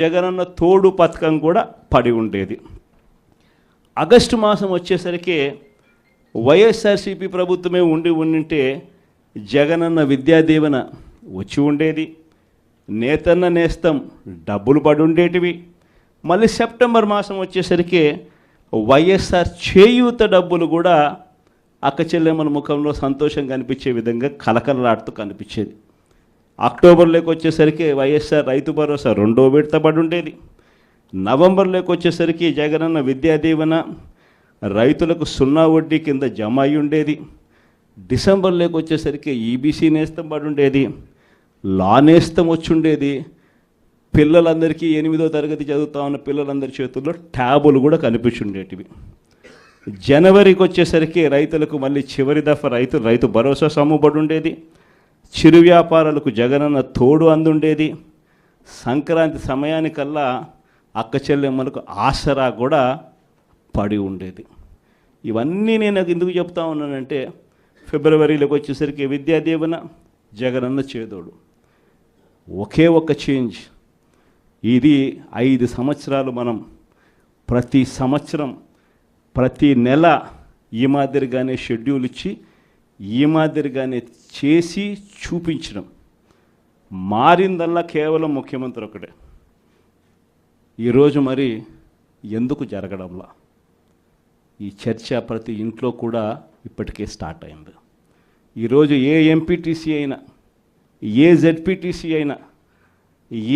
జగనన్న తోడు పథకం కూడా పడి ఉండేది. ఆగస్టు మాసం వచ్చేసరికి వైఎస్ఆర్సీపీ ప్రభుత్వమే ఉండింటే జగనన్న విద్యాదీవెన వచ్చి ఉండేది, నేతన్న నేస్తం డబ్బులు పడి ఉండేటివి. మళ్ళీ సెప్టెంబర్ మాసం వచ్చేసరికి వైఎస్ఆర్ చేయూత డబ్బులు కూడా అక్క చెల్లెమ్మల ముఖంలో సంతోషం కనిపించే విధంగా కలకలలాడుతూ కనిపించేది. అక్టోబర్లోకి వచ్చేసరికి వైఎస్ఆర్ రైతు భరోసా 2వ విడత పడి ఉండేది. నవంబర్లోకి వచ్చేసరికి జగనన్న విద్యాదీవెన రైతులకు 0 వడ్డీ కింద జమ అయి ఉండేది. డిసెంబర్లోకి వచ్చేసరికి ఈబీసీ నేస్తం పడి ఉండేది, లా నేస్తం వచ్చి ఉండేది. పిల్లలందరికీ 8వ తరగతి చదువుతా ఉన్న పిల్లలందరి చేతుల్లో ట్యాబులు కూడా కనిపించుండేటివి. జనవరికి వచ్చేసరికి రైతులకు మళ్ళీ చివరి దఫా రైతు భరోసా సమ్ముబడి ఉండేది. చిరు వ్యాపారాలకు జగనన్న తోడు అందుండేది. సంక్రాంతి సమయానికల్లా అక్క చెల్లెమ్మలకు ఆసరా కూడా పడి ఉండేది. ఇవన్నీ నేను ఎందుకు చెప్తా ఉన్నానంటే, ఫిబ్రవరిలోకి వచ్చేసరికి విద్యాదీవెన, జగనన్న చేదోడు, ఒకే ఒక చేంజ్. ఇది 5 సంవత్సరాలు మనం ప్రతి సంవత్సరం ప్రతి నెల ఈ మాదిరిగానే షెడ్యూల్ ఇచ్చి ఈ మాదిరిగానే చేసి చూపించడం. మారిందల్లా కేవలం ముఖ్యమంత్రి ఒకటే. ఈరోజు మరి ఎందుకు జరగడంలా ఈ చర్చ ప్రతి ఇంట్లో కూడా ఇప్పటికే స్టార్ట్ అయింది. ఈరోజు ఏ ఎంపీటీసీ అయినా, ఏ జెడ్పీటీసీ అయినా,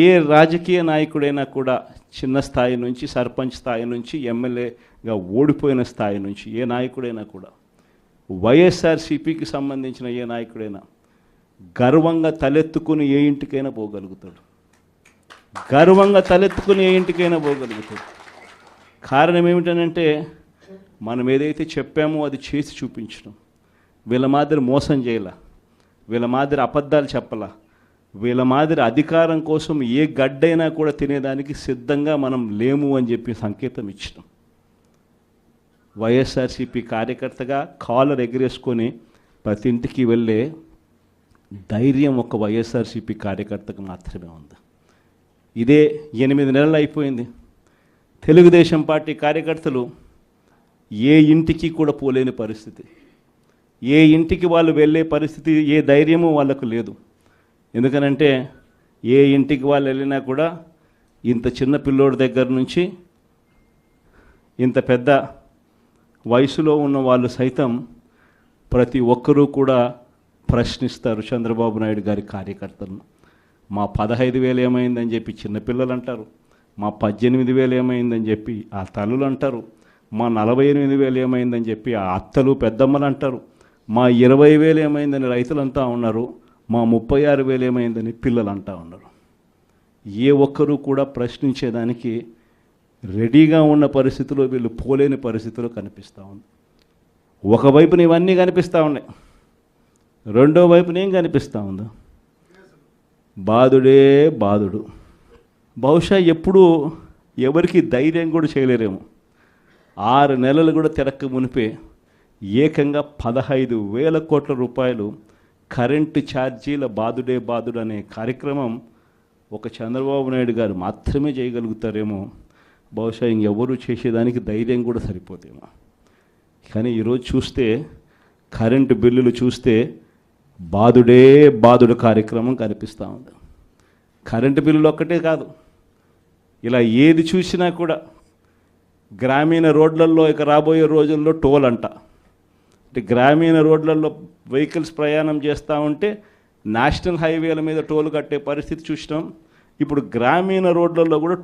ఏ రాజకీయ నాయకుడైనా కూడా చిన్న స్థాయి నుంచి సర్పంచ్ స్థాయి నుంచి ఎమ్మెల్యేగా ఓడిపోయిన స్థాయి నుంచి ఏ నాయకుడైనా కూడా, వైఎస్ఆర్సీపీకి సంబంధించిన ఏ నాయకుడైనా గర్వంగా తలెత్తుకుని ఏ ఇంటికైనా పోగలుగుతాడు. గర్వంగా తలెత్తుకుని ఏ ఇంటికైనా పోగలుగుతాడు. కారణం ఏమిటనంటే, మనం ఏదైతే చెప్పామో అది చేసి చూపించడం. వీళ్ళ మాదిరి మోసం చేయాల, వీళ్ళ మాదిరి అబద్ధాలు చెప్పాల, వీళ్ళ మాదిరి అధికారం కోసం ఏ గడ్డైనా కూడా తినేదానికి సిద్ధంగా మనం లేము అని చెప్పి సంకేతం ఇచ్చినాం. వైఎస్ఆర్సీపీ కార్యకర్తగా కాలర్ ఎగిరేసుకొని ప్రతి ఇంటికి వెళ్ళే ధైర్యం ఒక వైఎస్ఆర్సీపీ కార్యకర్తకు మాత్రమే ఉంది. ఇదే 8 నెలలు అయిపోయింది. తెలుగుదేశం పార్టీ కార్యకర్తలు ఏ ఇంటికి కూడా పోలేని పరిస్థితి, ఏ ఇంటికి వాళ్ళు వెళ్ళే పరిస్థితి, ఏ ధైర్యము వాళ్ళకు లేదు. ఎందుకనంటే ఏ ఇంటికి వాళ్ళు వెళ్ళినా కూడా ఇంత చిన్న పిల్లోడి దగ్గర నుంచి ఇంత పెద్ద వయసులో ఉన్న వాళ్ళు సైతం ప్రతి ఒక్కరూ కూడా ప్రశ్నిస్తారు చంద్రబాబు నాయుడు గారి కార్యకర్తలను. మా 15,000 ఏమైందని చెప్పి చిన్నపిల్లలు అంటారు, మా 18,000 ఏమైందని చెప్పి ఆ తల్లులు అంటారు, మా 48,000 ఏమైందని చెప్పి ఆ అత్తలు పెద్దమ్మలు అంటారు, మా 20,000 ఏమైందని రైతులంతా ఉన్నారు, మా 36,000 ఏమైందని పిల్లలు అంటా ఉన్నారు. ఏ ఒక్కరూ కూడా ప్రశ్నించేదానికి రెడీగా ఉన్న పరిస్థితిలో వీళ్ళు పోలేని పరిస్థితిలో కనిపిస్తూ ఉంది. ఒకవైపున ఇవన్నీ కనిపిస్తూ ఉన్నాయి, రెండో వైపున ఏం కనిపిస్తూ ఉందో, బాధుడే బాధుడు. బహుశా ఎప్పుడూ ఎవరికి ధైర్యం కూడా చేయలేరేమో. 6 నెలలు కూడా తిరక్క మునిపే ఏకంగా 15,000 కోట్ల రూపాయలు కరెంటు ఛార్జీల బాధుడే బాధుడు అనే కార్యక్రమం ఒక చంద్రబాబు నాయుడు గారు మాత్రమే చేయగలుగుతారేమో. బహుశా ఇంకెవరూ చేసేదానికి ధైర్యం కూడా సరిపోతేమో. కానీ ఈరోజు చూస్తే కరెంటు బిల్లులు చూస్తే బాధుడే బాధుడు కార్యక్రమం కనిపిస్తూ ఉంది. కరెంటు బిల్లులు ఒక్కటే కాదు, ఇలా ఏది చూసినా కూడా గ్రామీణ రోడ్లలో ఇక రాబోయే రోజుల్లో టోల్ అంట. అంటే గ్రామీణ రోడ్లలో వెహికల్స్ ప్రయాణం చేస్తూ ఉంటే నేషనల్ హైవేల మీద టోల్ కట్టే పరిస్థితి చూసినాం. ఇప్పుడు గ్రామీణ రోడ్లలో కూడా